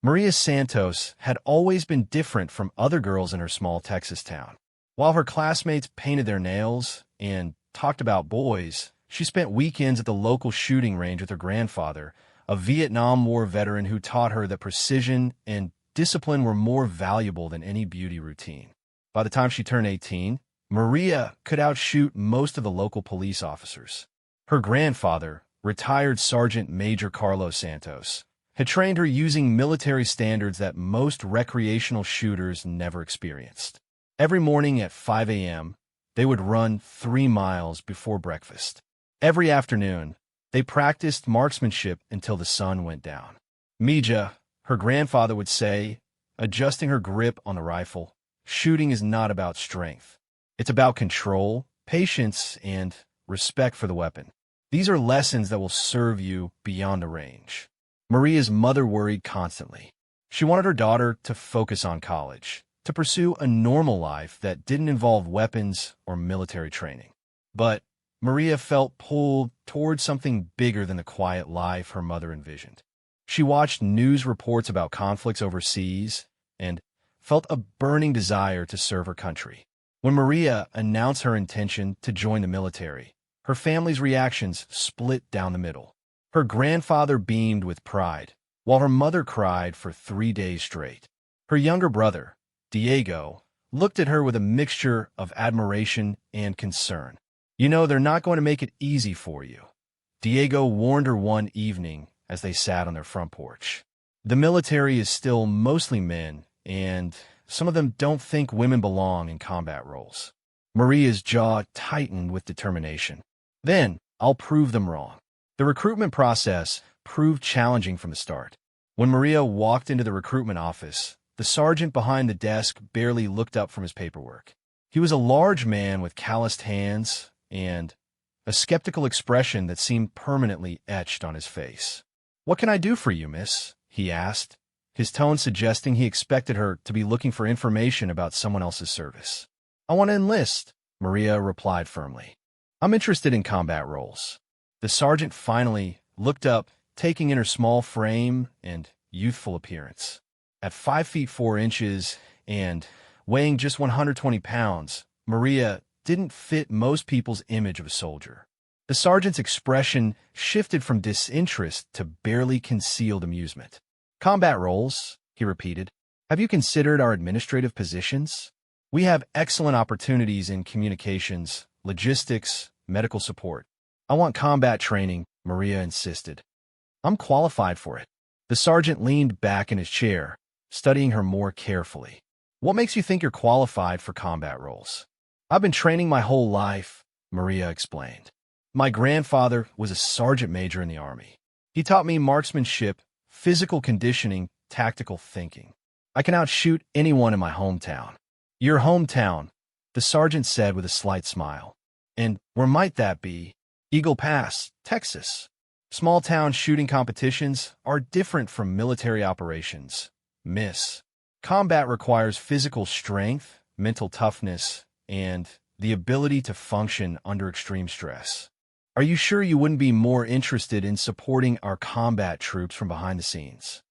Maria Santos had always been different from other girls in her small Texas town. While her classmates painted their nails and talked about boys, she spent weekends at the local shooting range with her grandfather, a Vietnam War veteran who taught her that precision and discipline were more valuable than any beauty routine. By the time she turned 18, Maria could outshoot most of the local police officers. Her grandfather, retired Sergeant Major Carlos Santos, had trained her using military standards that most recreational shooters never experienced. Every morning at 5 a.m., they would run 3 miles before breakfast. Every afternoon, they practiced marksmanship until the sun went down. Mija, her grandfather would say, adjusting her grip on the rifle, shooting is not about strength. It's about control, patience, and respect for the weapon. These are lessons that will serve you beyond the range. Maria's mother worried constantly. She wanted her daughter to focus on college, to pursue a normal life that didn't involve weapons or military training. But Maria felt pulled towards something bigger than the quiet life her mother envisioned. She watched news reports about conflicts overseas and felt a burning desire to serve her country. When Maria announced her intention to join the military, her family's reactions split down the middle. Her grandfather beamed with pride, while her mother cried for 3 days straight. Her younger brother, Diego, looked at her with a mixture of admiration and concern. You know, they're not going to make it easy for you, Diego warned her one evening as they sat on their front porch. The military is still mostly men, and some of them don't think women belong in combat roles. Maria's jaw tightened with determination. Then, I'll prove them wrong. The recruitment process proved challenging from the start. When Maria walked into the recruitment office, the sergeant behind the desk barely looked up from his paperwork. He was a large man with calloused hands and a skeptical expression that seemed permanently etched on his face. "What can I do for you, miss?" he asked, his tone suggesting he expected her to be looking for information about someone else's service. "I want to enlist," Maria replied firmly. "I'm interested in combat roles." The sergeant finally looked up, taking in her small frame and youthful appearance. At 5 feet 4 inches and weighing just 120 pounds, Maria didn't fit most people's image of a soldier. The sergeant's expression shifted from disinterest to barely concealed amusement. "Combat roles," he repeated. "Have you considered our administrative positions? We have excellent opportunities in communications, logistics, medical support." "I want combat training," Maria insisted. "I'm qualified for it." The sergeant leaned back in his chair, studying her more carefully. "What makes you think you're qualified for combat roles?" "I've been training my whole life," Maria explained. "My grandfather was a sergeant major in the Army. He taught me marksmanship, physical conditioning, tactical thinking. I can outshoot anyone in my hometown." "Your hometown," the sergeant said with a slight smile. "And where might that be?" "Eagle Pass, Texas. Small-town shooting competitions are different from military operations, miss. Combat requires physical strength, mental toughness, and the ability to function under extreme stress. Are you sure you wouldn't be more interested in supporting our combat troops from behind the scenes?"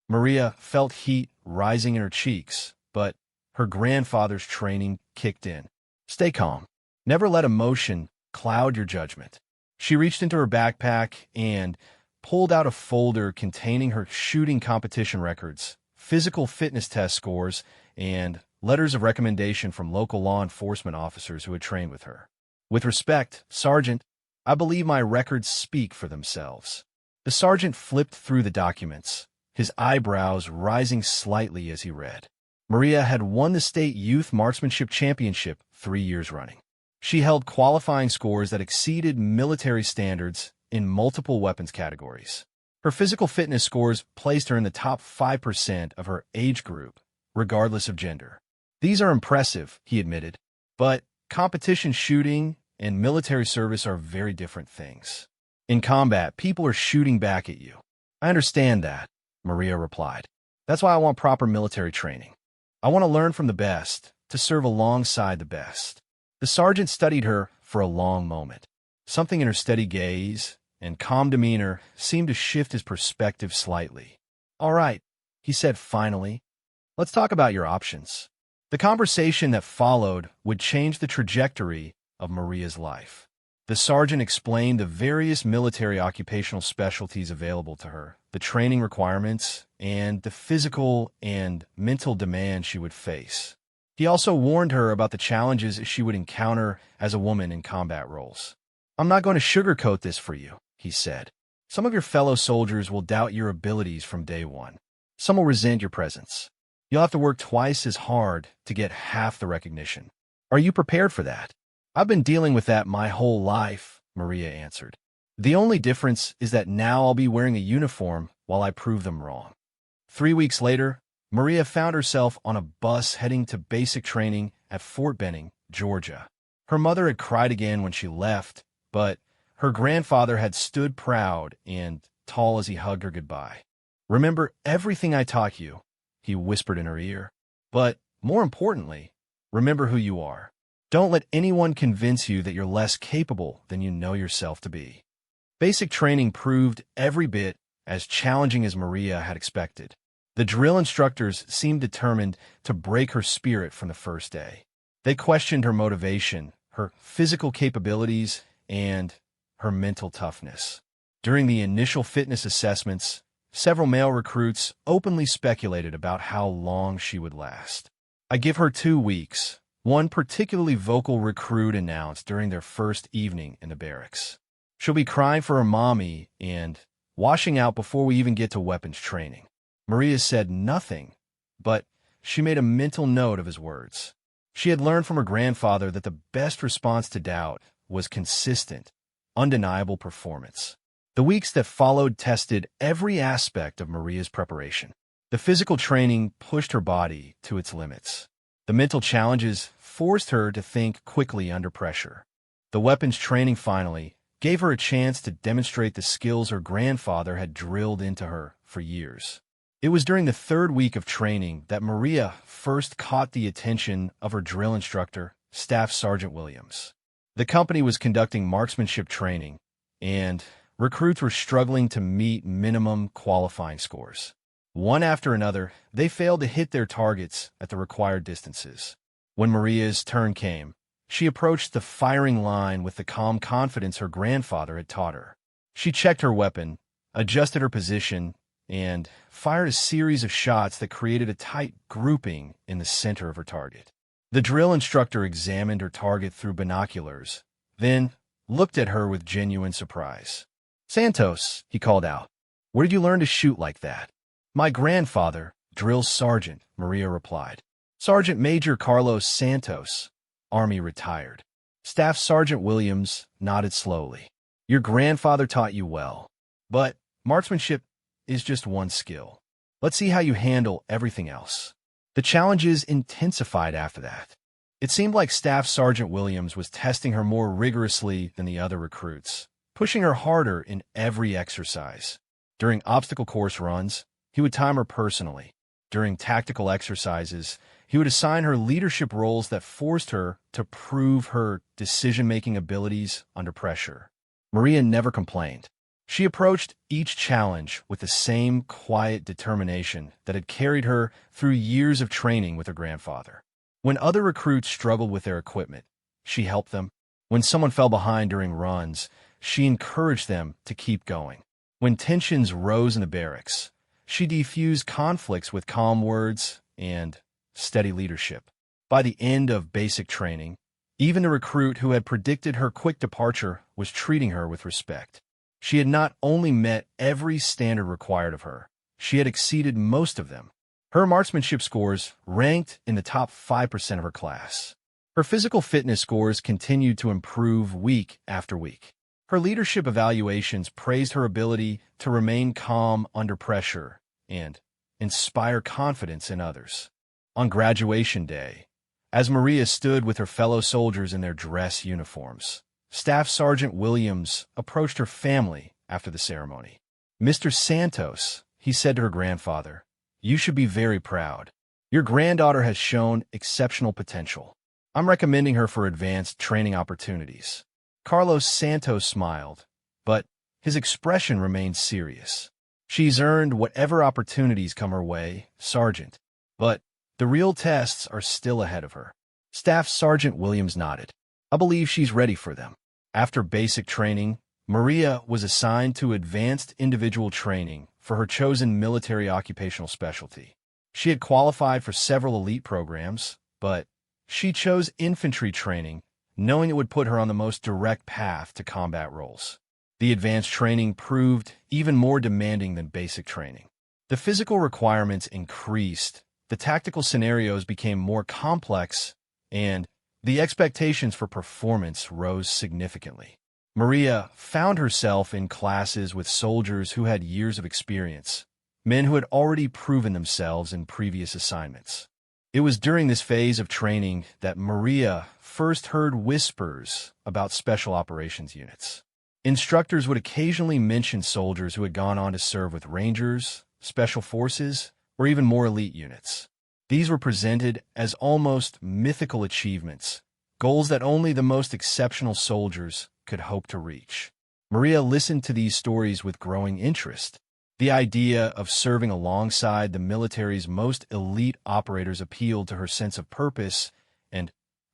Maria felt heat rising in her cheeks, but her grandfather's training kicked in. "Stay calm. Never let emotion cloud your judgment." She reached into her backpack and pulled out a folder containing her shooting competition records, physical fitness test scores, and letters of recommendation from local law enforcement officers who had trained with her. "With respect, Sergeant, I believe my records speak for themselves." The sergeant flipped through the documents, his eyebrows rising slightly as he read. Maria had won the state youth marksmanship championship 3 years running. She held qualifying scores that exceeded military standards in multiple weapons categories. Her physical fitness scores placed her in the top 5% of her age group, regardless of gender. "These are impressive," he admitted, "but competition shooting and military service are very different things. In combat, people are shooting back at you." "I understand that," Maria replied. "That's why I want proper military training. I want to learn from the best, to serve alongside the best." The sergeant studied her for a long moment. Something in her steady gaze and calm demeanor seemed to shift his perspective slightly. "All right," he said finally. "Let's talk about your options." The conversation that followed would change the trajectory of Maria's life. The sergeant explained the various military occupational specialties available to her, the training requirements, and the physical and mental demands she would face. He also warned her about the challenges she would encounter as a woman in combat roles. "I'm not going to sugarcoat this for you," he said. "Some of your fellow soldiers will doubt your abilities from day one. Some will resent your presence. You'll have to work twice as hard to get half the recognition. Are you prepared for that?" "I've been dealing with that my whole life," Maria answered. "The only difference is that now I'll be wearing a uniform while I prove them wrong." 3 weeks later, Maria found herself on a bus heading to basic training at Fort Benning, Georgia. Her mother had cried again when she left, but her grandfather had stood proud and tall as he hugged her goodbye. "Remember everything I taught you," he whispered in her ear. "But more importantly, remember who you are. Don't let anyone convince you that you're less capable than you know yourself to be." Basic training proved every bit as challenging as Maria had expected. The drill instructors seemed determined to break her spirit from the first day. They questioned her motivation, her physical capabilities, and her mental toughness. During the initial fitness assessments, several male recruits openly speculated about how long she would last. "I give her 2 weeks," one particularly vocal recruit announced during their first evening in the barracks. "She'll be crying for her mommy and washing out before we even get to weapons training." Maria said nothing, but she made a mental note of his words. She had learned from her grandfather that the best response to doubt was consistent, undeniable performance. The weeks that followed tested every aspect of Maria's preparation. The physical training pushed her body to its limits. The mental challenges forced her to think quickly under pressure. The weapons training finally gave her a chance to demonstrate the skills her grandfather had drilled into her for years. It was during the 3rd week of training that Maria first caught the attention of her drill instructor, Staff Sergeant Williams. The company was conducting marksmanship training, and recruits were struggling to meet minimum qualifying scores. One after another, they failed to hit their targets at the required distances. When Maria's turn came, she approached the firing line with the calm confidence her grandfather had taught her. She checked her weapon, adjusted her position, and fired a series of shots that created a tight grouping in the center of her target. The drill instructor examined her target through binoculars, then looked at her with genuine surprise. "Santos," he called out, "where did you learn to shoot like that?" "My grandfather, drill sergeant," Maria replied. "Sergeant Major Carlos Santos, Army retired." Staff Sergeant Williams nodded slowly. "Your grandfather taught you well, but marksmanship is just one skill. Let's see how you handle everything else." The challenges intensified after that. It seemed like Staff Sergeant Williams was testing her more rigorously than the other recruits, pushing her harder in every exercise. During obstacle course runs, he would time her personally. During tactical exercises, he would assign her leadership roles that forced her to prove her decision-making abilities under pressure. Maria never complained. She approached each challenge with the same quiet determination that had carried her through years of training with her grandfather. When other recruits struggled with their equipment, she helped them. When someone fell behind during runs, she encouraged them to keep going. When tensions rose in the barracks, she defused conflicts with calm words and steady leadership. By the end of basic training, even the recruit who had predicted her quick departure was treating her with respect. She had not only met every standard required of her, she had exceeded most of them. Her marksmanship scores ranked in the top 5% of her class. Her physical fitness scores continued to improve week after week. Her leadership evaluations praised her ability to remain calm under pressure and inspire confidence in others. On graduation day, as Maria stood with her fellow soldiers in their dress uniforms, Staff Sergeant Williams approached her family after the ceremony. "Mr. Santos," he said to her grandfather, "you should be very proud. Your granddaughter has shown exceptional potential. I'm recommending her for advanced training opportunities." Carlos Santos smiled, but his expression remained serious. She's earned whatever opportunities come her way, Sergeant. But the real tests are still ahead of her. Staff Sergeant Williams nodded. I believe she's ready for them. After basic training, Maria was assigned to advanced individual training for her chosen military occupational specialty. She had qualified for several elite programs, but she chose infantry training, knowing it would put her on the most direct path to combat roles. The advanced training proved even more demanding than basic training. The physical requirements increased, the tactical scenarios became more complex, and the expectations for performance rose significantly. Maria found herself in classes with soldiers who had years of experience, men who had already proven themselves in previous assignments. It was during this phase of training that Maria first heard whispers about special operations units. Instructors would occasionally mention soldiers who had gone on to serve with Rangers, Special Forces, or even more elite units. These were presented as almost mythical achievements, goals that only the most exceptional soldiers could hope to reach. Maria listened to these stories with growing interest. The idea of serving alongside the military's most elite operators appealed to her sense of purpose and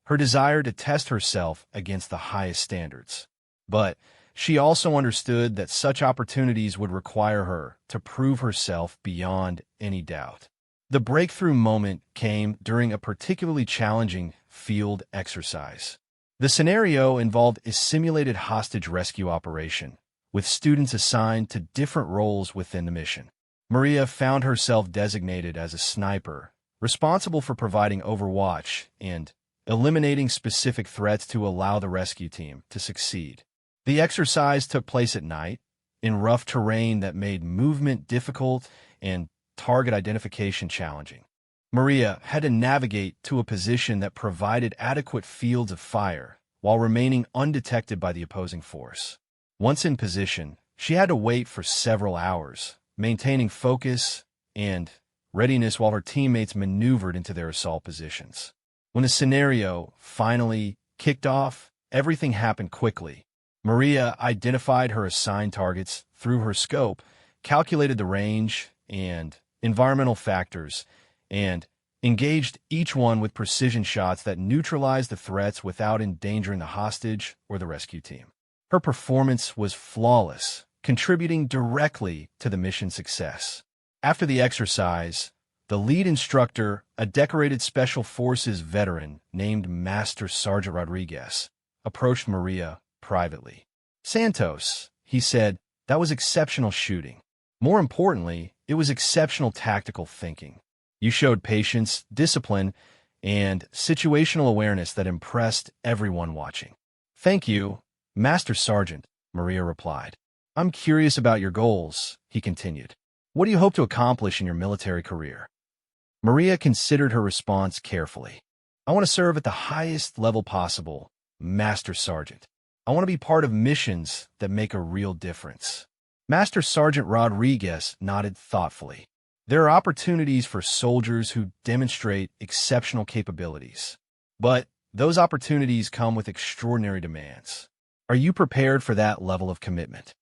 her desire to test herself against the highest standards. But she also understood that such opportunities would require her to prove herself beyond any doubt. The breakthrough moment came during a particularly challenging field exercise. The scenario involved a simulated hostage rescue operation, with students assigned to different roles within the mission. Maria found herself designated as a sniper, responsible for providing overwatch and eliminating specific threats to allow the rescue team to succeed. The exercise took place at night, in rough terrain that made movement difficult and target identification challenging. Maria had to navigate to a position that provided adequate fields of fire while remaining undetected by the opposing force. Once in position, she had to wait for several hours, maintaining focus and readiness while her teammates maneuvered into their assault positions. When the scenario finally kicked off, everything happened quickly. Maria identified her assigned targets through her scope, calculated the range and environmental factors, and engaged each one with precision shots that neutralized the threats without endangering the hostage or the rescue team. Her performance was flawless, contributing directly to the mission's success. After the exercise, the lead instructor, a decorated Special Forces veteran named Master Sergeant Rodriguez, approached Maria privately. "Santos," he said, "that was exceptional shooting. More importantly, it was exceptional tactical thinking. You showed patience, discipline, and situational awareness that impressed everyone watching." "Thank you, Master Sergeant," Maria replied. "I'm curious about your goals," he continued. "What do you hope to accomplish in your military career?" Maria considered her response carefully. "I want to serve at the highest level possible, Master Sergeant. I want to be part of missions that make a real difference." Master Sergeant Rodriguez nodded thoughtfully. "There are opportunities for soldiers who demonstrate exceptional capabilities, but those opportunities come with extraordinary demands. Are you prepared for that level of commitment?"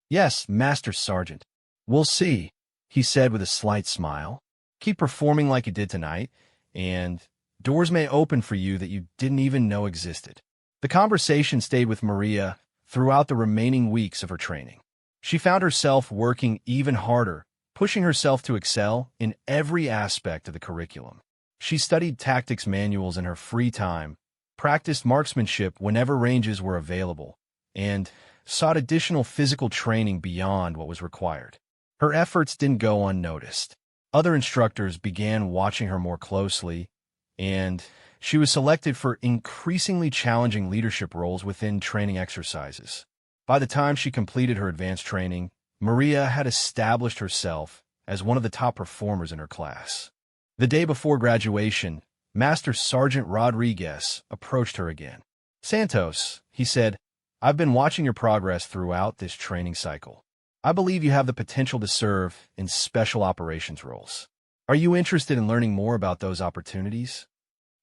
"Yes, Master Sergeant. We'll see," he said with a slight smile. "Keep performing like you did tonight, and doors may open for you that you didn't even know existed." The conversation stayed with Maria throughout the remaining weeks of her training. She found herself working even harder, pushing herself to excel in every aspect of the curriculum. She studied tactics manuals in her free time, practiced marksmanship whenever ranges were available, and sought additional physical training beyond what was required. Her efforts didn't go unnoticed. Other instructors began watching her more closely, and she was selected for increasingly challenging leadership roles within training exercises. By the time she completed her advanced training, Maria had established herself as one of the top performers in her class. The day before graduation, Master Sergeant Rodriguez approached her again. "Santos," he said, "I've been watching your progress throughout this training cycle. I believe you have the potential to serve in special operations roles. Are you interested in learning more about those opportunities?"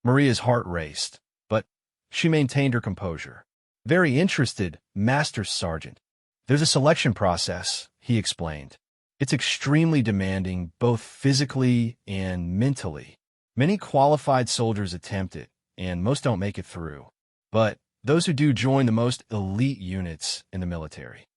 Maria's heart raced, but she maintained her composure. "Very interested, Master Sergeant. There's a selection process," he explained. It's extremely demanding, both physically and mentally. Many qualified soldiers attempt it, and most don't make it through. But those who do join the most elite units in the military.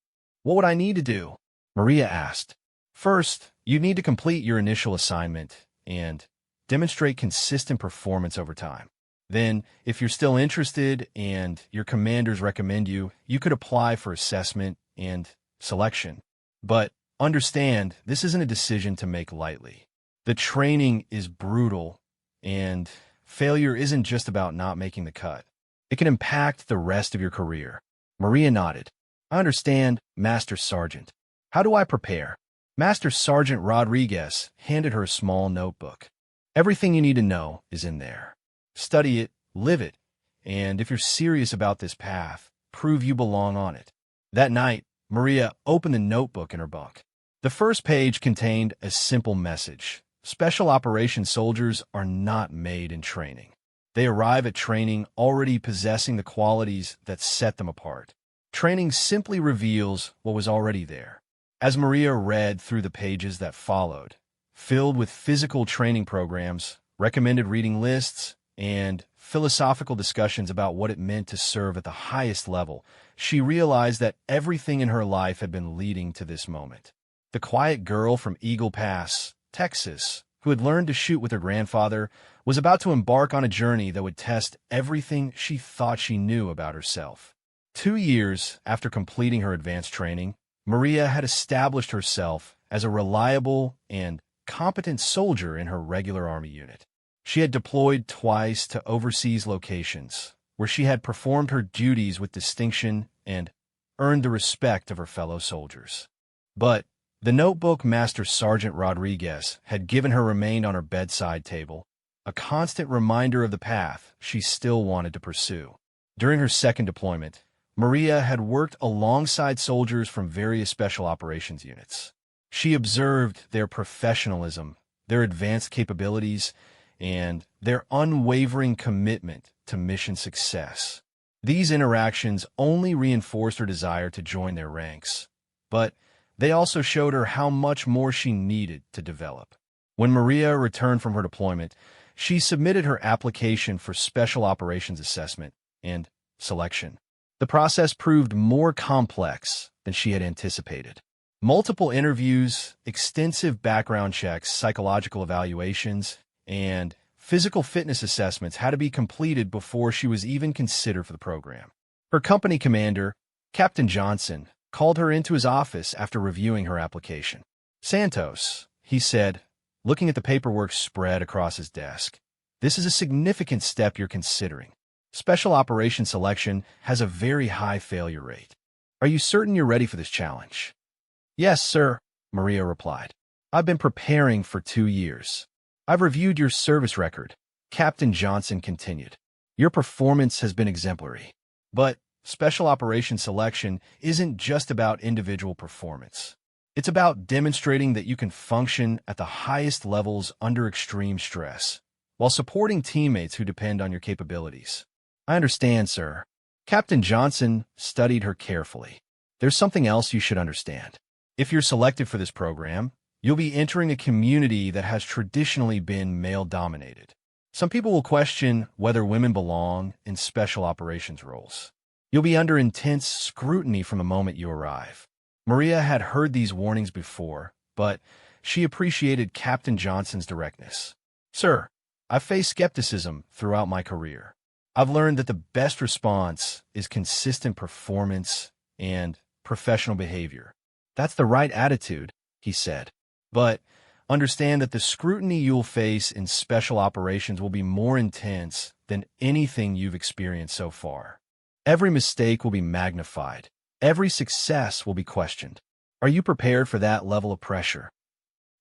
What would I need to do? Maria asked. First, you need to complete your initial assignment and demonstrate consistent performance over time. Then, if you're still interested and your commanders recommend you, you could apply for assessment and selection. But understand, this isn't a decision to make lightly. The training is brutal, and failure isn't just about not making the cut. It can impact the rest of your career. Maria nodded. I understand, Master Sergeant. How do I prepare? Master Sergeant Rodriguez handed her a small notebook. Everything you need to know is in there. Study it, live it, and if you're serious about this path, prove you belong on it. That night, Maria opened the notebook in her bunk. The first page contained a simple message. Special operations soldiers are not made in training. They arrive at training already possessing the qualities that set them apart. Training simply reveals what was already there. As Maria read through the pages that followed, filled with physical training programs, recommended reading lists, and philosophical discussions about what it meant to serve at the highest level, she realized that everything in her life had been leading to this moment. The quiet girl from Eagle Pass, Texas, who had learned to shoot with her grandfather, was about to embark on a journey that would test everything she thought she knew about herself. 2 years after completing her advanced training, Maria had established herself as a reliable and competent soldier in her regular Army unit. She had deployed twice to overseas locations, where she had performed her duties with distinction and earned the respect of her fellow soldiers. But the notebook Master Sergeant Rodriguez had given her remained on her bedside table, a constant reminder of the path she still wanted to pursue. During her second deployment, Maria had worked alongside soldiers from various special operations units. She observed their professionalism, their advanced capabilities, and their unwavering commitment to mission success. These interactions only reinforced her desire to join their ranks, but they also showed her how much more she needed to develop. When Maria returned from her deployment, she submitted her application for Special Operations Assessment and selection. The process proved more complex than she had anticipated. Multiple interviews, extensive background checks, psychological evaluations, and physical fitness assessments had to be completed before she was even considered for the program. Her company commander, Captain Johnson, called her into his office after reviewing her application. Santos, he said, looking at the paperwork spread across his desk, this is a significant step you're considering. Special Operations Selection has a very high failure rate. Are you certain you're ready for this challenge? Yes, sir, Maria replied. I've been preparing for 2 years. I've reviewed your service record, Captain Johnson continued. Your performance has been exemplary. But Special Operations Selection isn't just about individual performance. It's about demonstrating that you can function at the highest levels under extreme stress, while supporting teammates who depend on your capabilities. I understand, sir. Captain Johnson studied her carefully. There's something else you should understand. If you're selected for this program, you'll be entering a community that has traditionally been male-dominated. Some people will question whether women belong in special operations roles. You'll be under intense scrutiny from the moment you arrive. Maria had heard these warnings before, but she appreciated Captain Johnson's directness. Sir, I've faced skepticism throughout my career. I've learned that the best response is consistent performance and professional behavior. That's the right attitude, he said. But understand that the scrutiny you'll face in special operations will be more intense than anything you've experienced so far. Every mistake will be magnified. Every success will be questioned. Are you prepared for that level of pressure?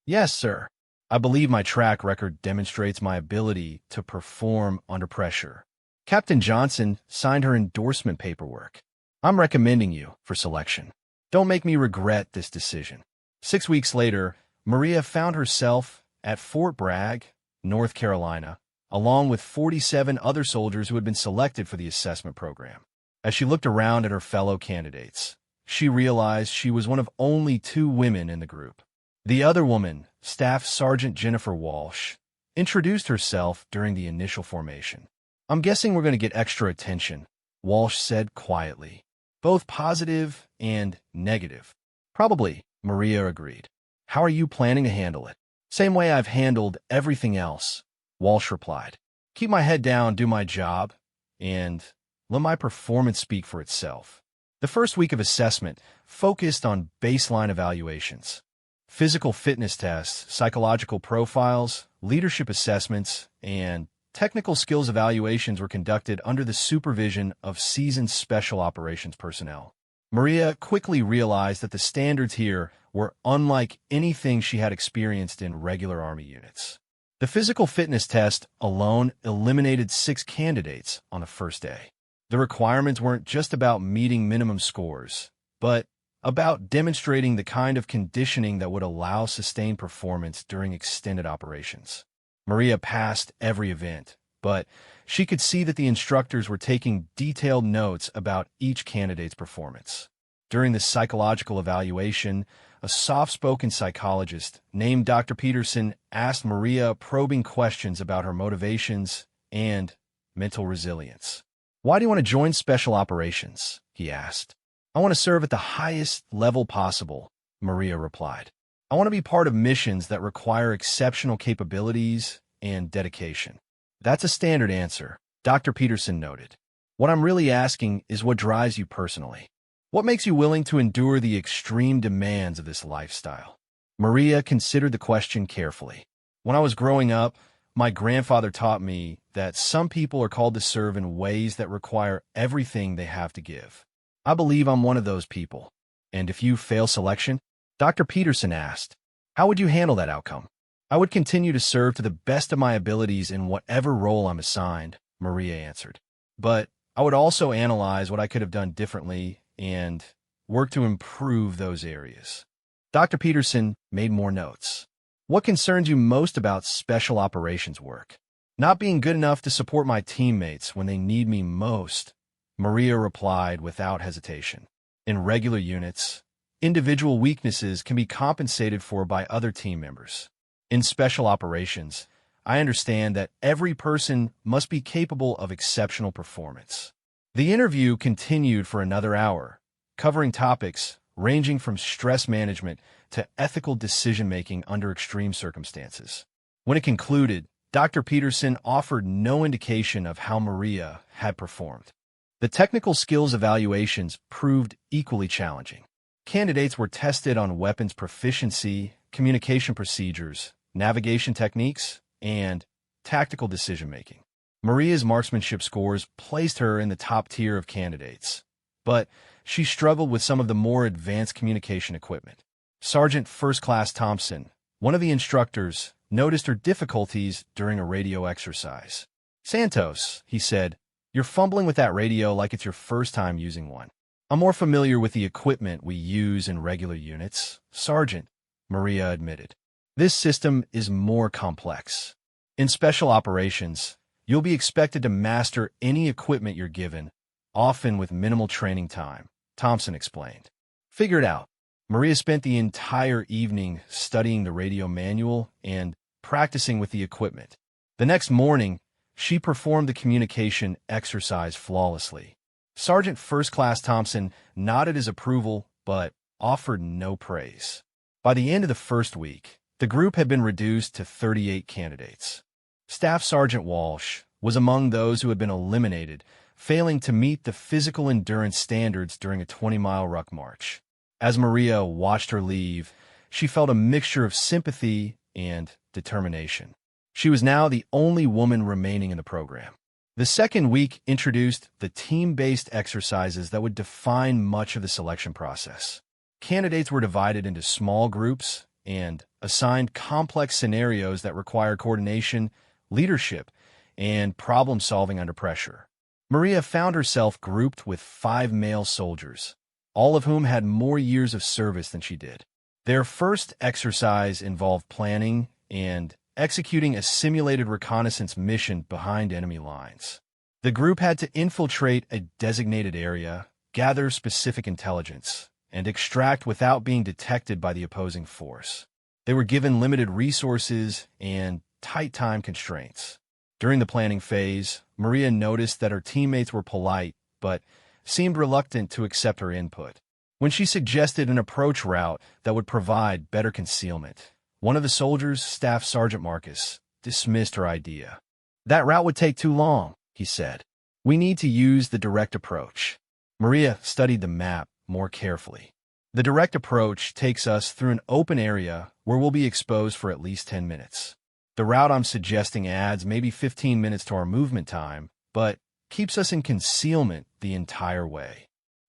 Yes, sir. I believe my track record demonstrates my ability to perform under pressure. Captain Johnson signed her endorsement paperwork. I'm recommending you for selection. Don't make me regret this decision. 6 weeks later, Maria found herself at Fort Bragg, North Carolina, along with 47 other soldiers who had been selected for the assessment program. As she looked around at her fellow candidates, she realized she was one of only 2 women in the group. The other woman, Staff Sergeant Jennifer Walsh, introduced herself during the initial formation. "I'm guessing we're going to get extra attention," Walsh said quietly. "Both positive and negative." "Probably," Maria agreed. "How are you planning to handle it?" "Same way I've handled everything else," Walsh replied. "Keep my head down, do my job, and let my performance speak for itself." The first week of assessment focused on baseline evaluations. Physical fitness tests, psychological profiles, leadership assessments, and technical skills evaluations were conducted under the supervision of seasoned special operations personnel. Maria quickly realized that the standards here were unlike anything she had experienced in regular Army units. The physical fitness test alone eliminated 6 candidates on the first day. The requirements weren't just about meeting minimum scores, but about demonstrating the kind of conditioning that would allow sustained performance during extended operations. Maria passed every event, but she could see that the instructors were taking detailed notes about each candidate's performance. During the psychological evaluation, a soft-spoken psychologist named Dr. Peterson asked Maria probing questions about her motivations and mental resilience. "Why do you want to join Special Operations?" he asked. "I want to serve at the highest level possible," Maria replied. "I want to be part of missions that require exceptional capabilities and dedication." "That's a standard answer," Dr. Peterson noted. "What I'm really asking is what drives you personally. What makes you willing to endure the extreme demands of this lifestyle?" Maria considered the question carefully. "When I was growing up, my grandfather taught me that some people are called to serve in ways that require everything they have to give. I believe I'm one of those people." "And if you fail selection?" Dr. Peterson asked. "How would you handle that outcome?" "I would continue to serve to the best of my abilities in whatever role I'm assigned," Maria answered. "But I would also analyze what I could have done differently and work to improve those areas." Dr. Peterson made more notes. "What concerns you most about special operations work?" "Not being good enough to support my teammates when they need me most," Maria replied without hesitation. "In regular units, individual weaknesses can be compensated for by other team members. In special operations, I understand that every person must be capable of exceptional performance." The interview continued for another hour, covering topics ranging from stress management to ethical decision-making under extreme circumstances. When it concluded, Dr. Peterson offered no indication of how Maria had performed. The technical skills evaluations proved equally challenging. Candidates were tested on weapons proficiency, communication procedures, navigation techniques, and tactical decision-making. Maria's marksmanship scores placed her in the top tier of candidates, but she struggled with some of the more advanced communication equipment. Sergeant First Class Thompson, one of the instructors, noticed her difficulties during a radio exercise. "Santos," he said, "you're fumbling with that radio like it's your first time using one." "I'm more familiar with the equipment we use in regular units, Sergeant," Maria admitted. "This system is more complex. In special operations, you'll be expected to master any equipment you're given, often with minimal training time," Thompson explained. "Figure it out." Maria spent the entire evening studying the radio manual and practicing with the equipment. The next morning, she performed the communication exercise flawlessly. Sergeant First Class Thompson nodded his approval, but offered no praise. By the end of the first week, the group had been reduced to 38 candidates. Staff Sergeant Walsh was among those who had been eliminated, failing to meet the physical endurance standards during a 20-mile ruck march. As Maria watched her leave, she felt a mixture of sympathy and determination. She was now the only woman remaining in the program. The second week introduced the team-based exercises that would define much of the selection process. Candidates were divided into small groups and assigned complex scenarios that require coordination, leadership, and problem-solving under pressure. Maria found herself grouped with 5 male soldiers, all of whom had more years of service than she did. Their first exercise involved planning and executing a simulated reconnaissance mission behind enemy lines. The group had to infiltrate a designated area, gather specific intelligence, and extract without being detected by the opposing force. They were given limited resources and tight time constraints. During the planning phase, Maria noticed that her teammates were polite, but seemed reluctant to accept her input. When she suggested an approach route that would provide better concealment, one of the soldiers, Staff Sergeant Marcus, dismissed her idea. "That route would take too long," he said. "We need to use the direct approach." Maria studied the map more carefully. The direct approach takes us through an open area where we'll be exposed for at least 10 minutes. The route I'm suggesting adds maybe 15 minutes to our movement time, but keeps us in concealment the entire way.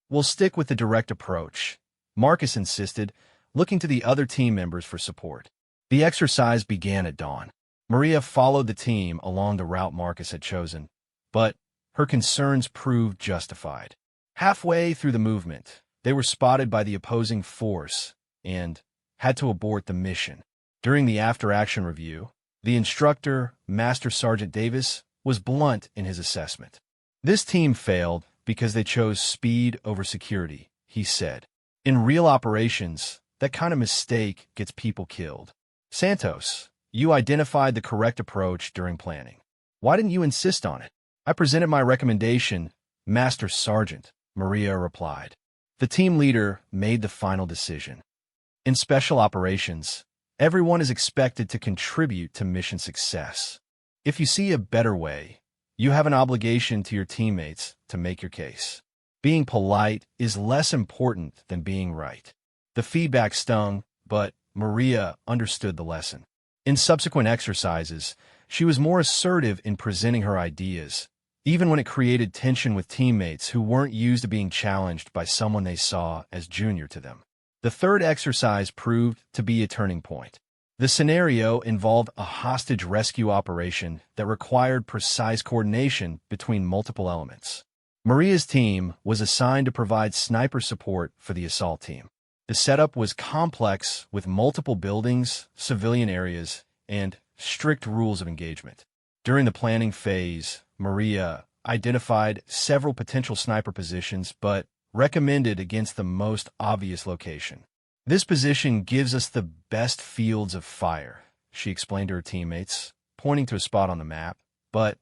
"We'll stick with the direct approach," Marcus insisted, looking to the other team members for support. The exercise began at dawn. Maria followed the team along the route Marcus had chosen, but her concerns proved justified. Halfway through the movement, they were spotted by the opposing force and had to abort the mission. During the after-action review, the instructor, Master Sergeant Davis, was blunt in his assessment. "This team failed because they chose speed over security," he said. "In real operations, that kind of mistake gets people killed. Santos, you identified the correct approach during planning. Why didn't you insist on it?" "I presented my recommendation, Master Sergeant," Maria replied. The team leader made the final decision. In special operations, everyone is expected to contribute to mission success. If you see a better way, you have an obligation to your teammates to make your case. Being polite is less important than being right. The feedback stung, but Maria understood the lesson. In subsequent exercises, she was more assertive in presenting her ideas, even when it created tension with teammates who weren't used to being challenged by someone they saw as junior to them. The third exercise proved to be a turning point. The scenario involved a hostage rescue operation that required precise coordination between multiple elements. Maria's team was assigned to provide sniper support for the assault team. The setup was complex with multiple buildings, civilian areas, and strict rules of engagement. During the planning phase, Maria identified several potential sniper positions but recommended against the most obvious location. "This position gives us the best fields of fire," she explained to her teammates, pointing to a spot on the map, "but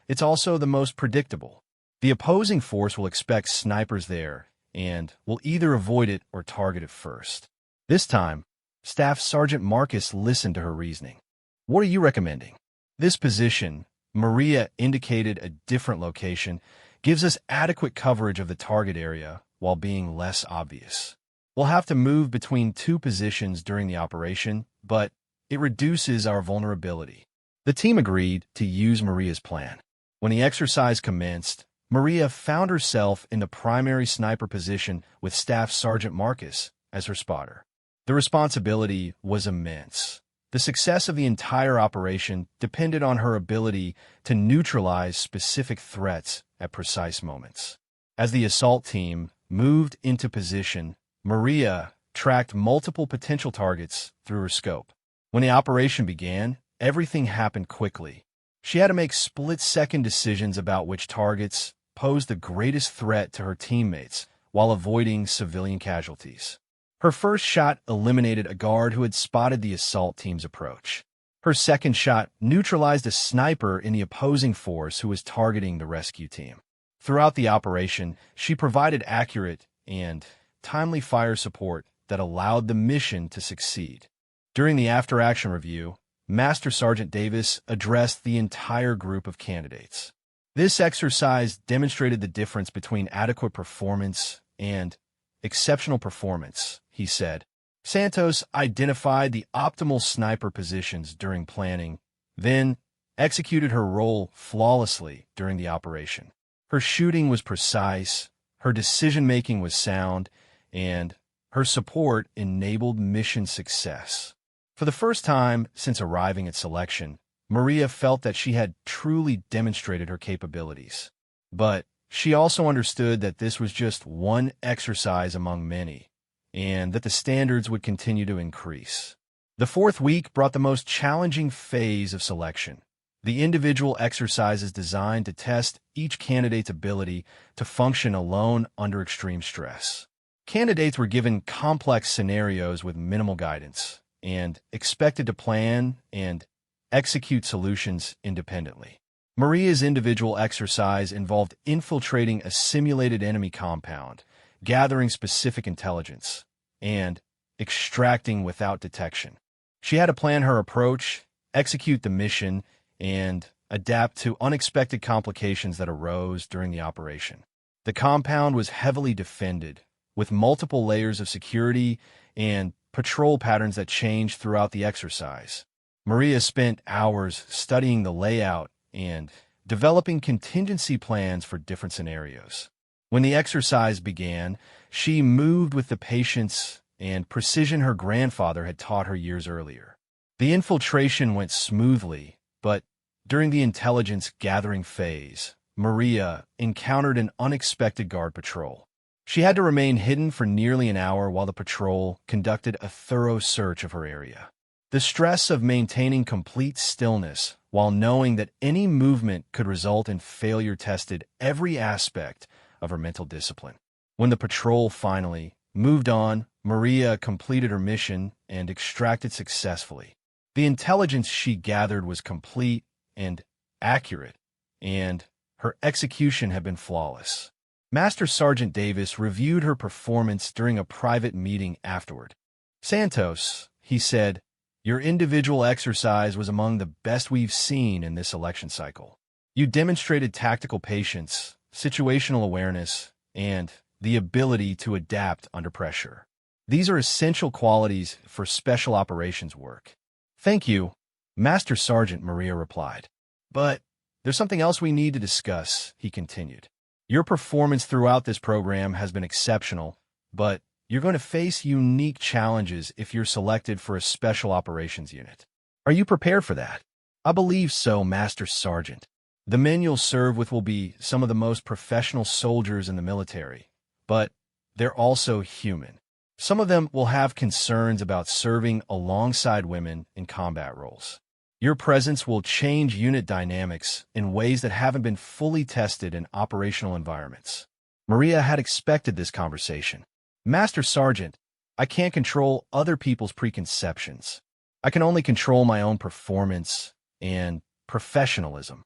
it's also the most predictable. The opposing force will expect snipers there and will either avoid it or target it first." This time, Staff Sergeant Marcus listened to her reasoning. "What are you recommending?" "This position," Maria indicated a different location, "gives us adequate coverage of the target area while being less obvious. We'll have to move between two positions during the operation, but it reduces our vulnerability." The team agreed to use Maria's plan. When the exercise commenced, Maria found herself in the primary sniper position with Staff Sergeant Marcus as her spotter. The responsibility was immense. The success of the entire operation depended on her ability to neutralize specific threats at precise moments. As the assault team moved into position, Maria tracked multiple potential targets through her scope. When the operation began, everything happened quickly. She had to make split-second decisions about which targets posed the greatest threat to her teammates while avoiding civilian casualties. Her first shot eliminated a guard who had spotted the assault team's approach. Her second shot neutralized a sniper in the opposing force who was targeting the rescue team. Throughout the operation, she provided accurate and timely fire support that allowed the mission to succeed. During the after-action review, Master Sergeant Davis addressed the entire group of candidates. This exercise demonstrated the difference between adequate performance and exceptional performance, he said. Santos identified the optimal sniper positions during planning, then executed her role flawlessly during the operation. Her shooting was precise, her decision-making was sound, and her support enabled mission success. For the first time since arriving at selection, Maria felt that she had truly demonstrated her capabilities. But she also understood that this was just one exercise among many, and that the standards would continue to increase. The fourth week brought the most challenging phase of selection, the individual exercises designed to test each candidate's ability to function alone under extreme stress. Candidates were given complex scenarios with minimal guidance, and expected to plan and execute solutions independently. Maria's individual exercise involved infiltrating a simulated enemy compound, gathering specific intelligence, and extracting without detection. She had to plan her approach, execute the mission, and adapt to unexpected complications that arose during the operation. The compound was heavily defended, with multiple layers of security and patrol patterns that changed throughout the exercise. Maria spent hours studying the layout and developing contingency plans for different scenarios. When the exercise began, she moved with the patience and precision her grandfather had taught her years earlier. The infiltration went smoothly, but during the intelligence gathering phase, Maria encountered an unexpected guard patrol. She had to remain hidden for nearly an hour while the patrol conducted a thorough search of her area. The stress of maintaining complete stillness while knowing that any movement could result in failure tested every aspect of her mental discipline. When the patrol finally moved on, Maria completed her mission and extracted successfully. The intelligence she gathered was complete and accurate, and her execution had been flawless. Master Sergeant Davis reviewed her performance during a private meeting afterward. "Santos," he said, "your individual exercise was among the best we've seen in this election cycle. You demonstrated tactical patience, situational awareness, and the ability to adapt under pressure. These are essential qualities for special operations work." "Thank you, Master Sergeant," Maria replied. "But there's something else we need to discuss," he continued. "Your performance throughout this program has been exceptional, but you're going to face unique challenges if you're selected for a special operations unit. Are you prepared for that?" "I believe so, Master Sergeant. The men you'll serve with will be some of the most professional soldiers in the military, but they're also human. Some of them will have concerns about serving alongside women in combat roles. Your presence will change unit dynamics in ways that haven't been fully tested in operational environments." Maria had expected this conversation. "Master Sergeant, I can't control other people's preconceptions. I can only control my own performance and professionalism."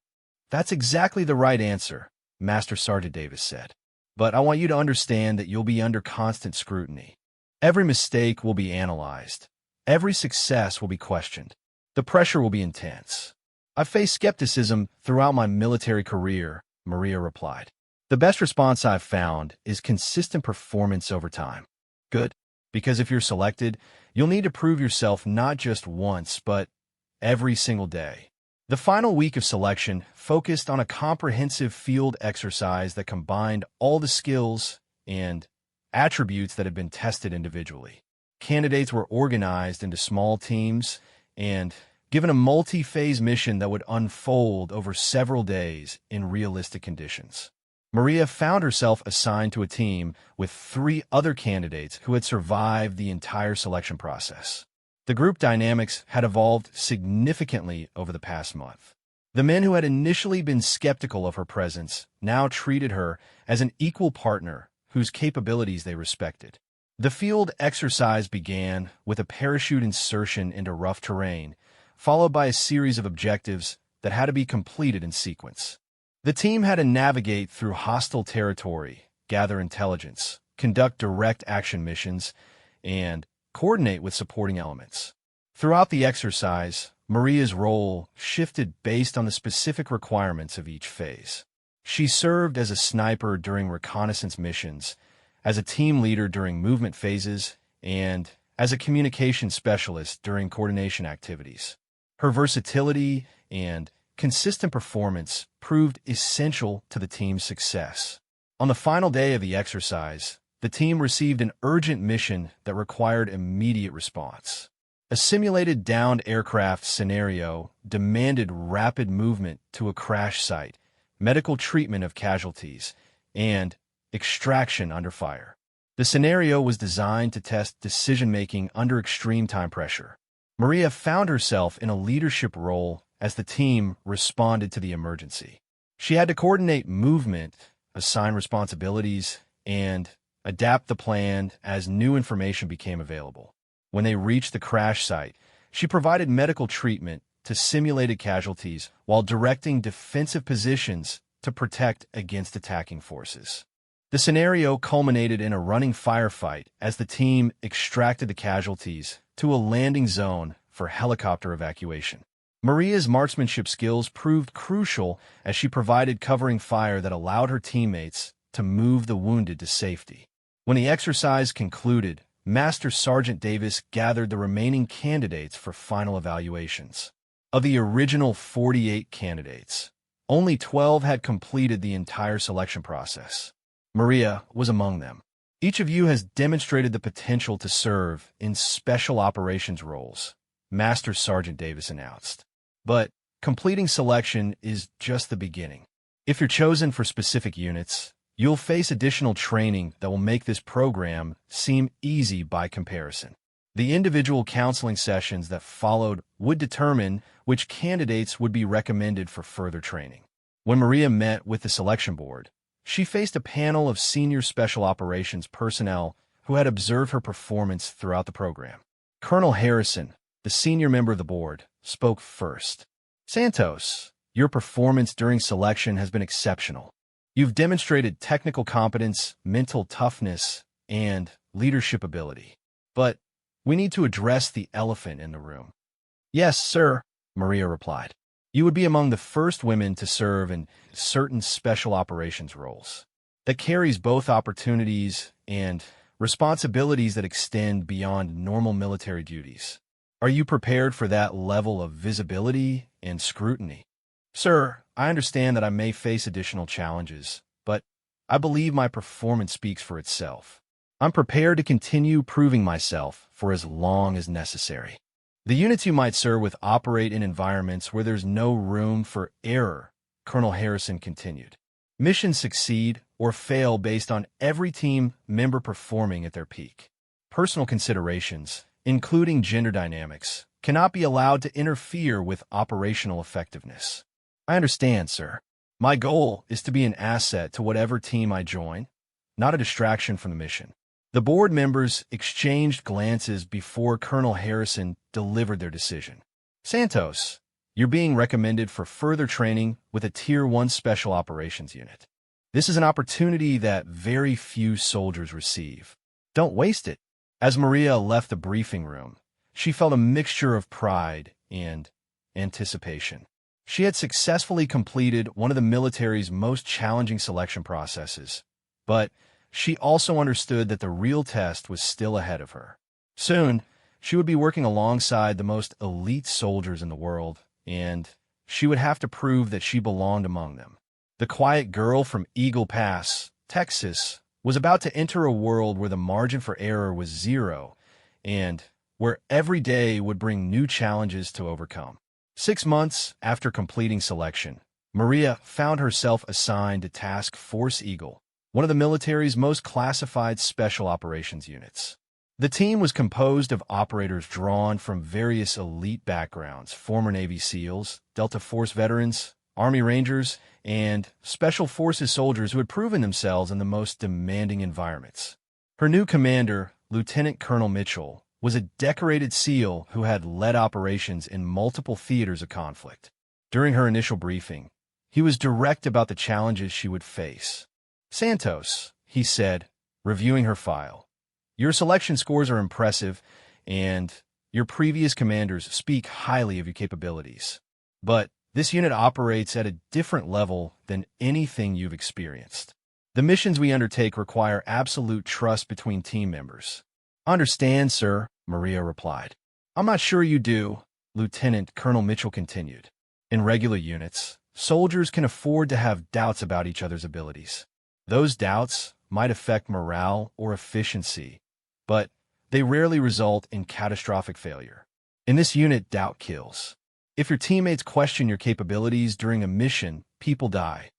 "That's exactly the right answer," Master Sergeant Davis said. "But I want you to understand that you'll be under constant scrutiny. Every mistake will be analyzed. Every success will be questioned. The pressure will be intense." "I've faced skepticism throughout my military career," Maria replied. "The best response I've found is consistent performance over time." "Good, because if you're selected, you'll need to prove yourself not just once, but every single day." The final week of selection focused on a comprehensive field exercise that combined all the skills and attributes that had been tested individually. Candidates were organized into small teams and given a multi-phase mission that would unfold over several days in realistic conditions. Maria found herself assigned to a team with 3 other candidates who had survived the entire selection process. The group dynamics had evolved significantly over the past month. The men who had initially been skeptical of her presence now treated her as an equal partner whose capabilities they respected. The field exercise began with a parachute insertion into rough terrain, followed by a series of objectives that had to be completed in sequence. The team had to navigate through hostile territory, gather intelligence, conduct direct action missions, and coordinate with supporting elements. Throughout the exercise, Maria's role shifted based on the specific requirements of each phase. She served as a sniper during reconnaissance missions, as a team leader during movement phases, and as a communication specialist during coordination activities. Her versatility and consistent performance proved essential to the team's success. On the final day of the exercise, the team received an urgent mission that required immediate response. A simulated downed aircraft scenario demanded rapid movement to a crash site, medical treatment of casualties, and extraction under fire. The scenario was designed to test decision-making under extreme time pressure. Maria found herself in a leadership role as the team responded to the emergency. She had to coordinate movement, assign responsibilities, and adapt the plan as new information became available. When they reached the crash site, she provided medical treatment to simulated casualties while directing defensive positions to protect against attacking forces. The scenario culminated in a running firefight as the team extracted the casualties to a landing zone for helicopter evacuation. Maria's marksmanship skills proved crucial as she provided covering fire that allowed her teammates to move the wounded to safety. When the exercise concluded, Master Sergeant Davis gathered the remaining candidates for final evaluations. Of the original 48 candidates, only 12 had completed the entire selection process. Maria was among them. Each of you has demonstrated the potential to serve in special operations roles, Master Sergeant Davis announced. But completing selection is just the beginning. If you're chosen for specific units, you'll face additional training that will make this program seem easy by comparison. The individual counseling sessions that followed would determine which candidates would be recommended for further training. When Maria met with the selection board, she faced a panel of senior special operations personnel who had observed her performance throughout the program. Colonel Harrison, the senior member of the board, spoke first. "Santos, your performance during selection has been exceptional. You've demonstrated technical competence, mental toughness, and leadership ability. But we need to address the elephant in the room." "Yes, sir," Maria replied. "You would be among the first women to serve in certain special operations roles. That carries both opportunities and responsibilities that extend beyond normal military duties. Are you prepared for that level of visibility and scrutiny?" "Sir, I understand that I may face additional challenges, but I believe my performance speaks for itself. I'm prepared to continue proving myself for as long as necessary." "The units you might serve with operate in environments where there's no room for error," Colonel Harrison continued. "Missions succeed or fail based on every team member performing at their peak. Personal considerations, including gender dynamics, cannot be allowed to interfere with operational effectiveness." "I understand, sir. My goal is to be an asset to whatever team I join, not a distraction from the mission." The board members exchanged glances before Colonel Harrison delivered their decision. "Santos, you're being recommended for further training with a Tier 1 Special Operations Unit. This is an opportunity that very few soldiers receive. Don't waste it." As Maria left the briefing room, she felt a mixture of pride and anticipation. She had successfully completed one of the military's most challenging selection processes, but she also understood that the real test was still ahead of her. Soon, she would be working alongside the most elite soldiers in the world, and she would have to prove that she belonged among them. The quiet girl from Eagle Pass, Texas, was about to enter a world where the margin for error was zero, and where every day would bring new challenges to overcome. 6 months after completing selection, Maria found herself assigned to Task Force Eagle, one of the military's most classified special operations units. The team was composed of operators drawn from various elite backgrounds: former Navy SEALs, Delta Force veterans, Army Rangers, and Special Forces soldiers who had proven themselves in the most demanding environments. Her new commander, Lieutenant Colonel Mitchell, was a decorated SEAL who had led operations in multiple theaters of conflict. During her initial briefing, he was direct about the challenges she would face. "Santos," he said, reviewing her file, "your selection scores are impressive, and your previous commanders speak highly of your capabilities. But this unit operates at a different level than anything you've experienced. The missions we undertake require absolute trust between team members." "Understand, sir," Maria replied. "I'm not sure you do," Lieutenant Colonel Mitchell continued. "In regular units, soldiers can afford to have doubts about each other's abilities. Those doubts might affect morale or efficiency, but they rarely result in catastrophic failure. In this unit, doubt kills. If your teammates question your capabilities during a mission, people die."